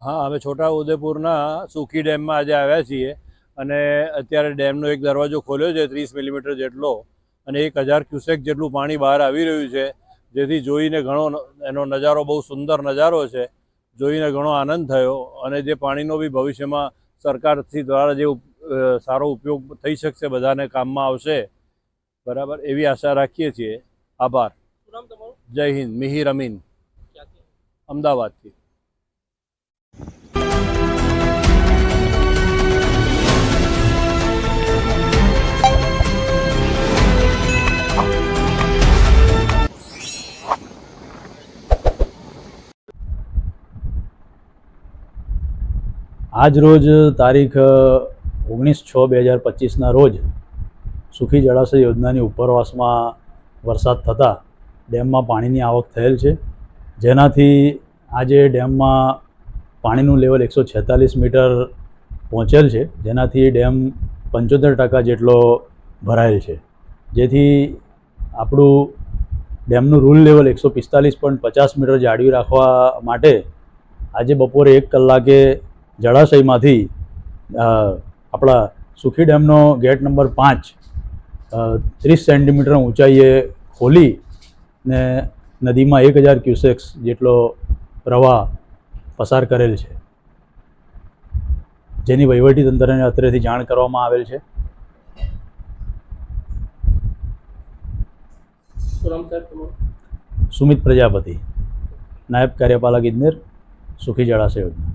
હા, અમે છોટાઉદેપુરના સુખી ડેમમાં આજે આવ્યા છીએ અને અત્યારે ડેમનો એક દરવાજો ખોલ્યો છે 30 મિલીમીટર જેટલો અને 1000 ક્યુસેક જેટલું પાણી બહાર આવી રહ્યું છે, જેથી જોઈને ઘણો એનો નજારો બહુ સુંદર નજારો છે. જોઈને ઘણો આનંદ થયો અને જે પાણીનો બી ભવિષ્યમાં સરકારથી દ્વારા જે સારો ઉપયોગ થઈ શકશે, બધાને કામમાં આવશે, બરાબર, એવી આશા રાખીએ છીએ. આભાર. જય હિન્દ. મિહિર અમીન, અમદાવાદથી. આજ રોજ તારીખ 19/6/2025ના રોજ સુખી જળાશય યોજનાની ઉપરવાસમાં વરસાદ થતાં ડેમમાં પાણીની આવક થયેલ છે, જેનાથી આજે ડેમમાં પાણીનું લેવલ 146 મીટર પહોંચેલ છે, જેનાથી ડેમ 75% જેટલો ભરાયેલ છે, જેથી આપણું ડેમનું રૂલ લેવલ 145.50 મીટર જાળવી રાખવા માટે આજે બપોરે 1 કલાકે જળાશયમાંથી આપણા સુખી ડેમનો ગેટ નંબર 5 30 સેન્ટીમીટર ઊંચાઈએ ખોલી ને નદીમાં 1000 ક્યુસેક્સ જેટલો પ્રવાહ પસાર કરેલ છે, જેની વહીવટીતંત્રને અત્રેથી જાણ કરવામાં આવેલ છે. સુમિત પ્રજાપતિ, નાયબ કાર્યપાલક ઇજનેર, સુખી જળાશય યોજના.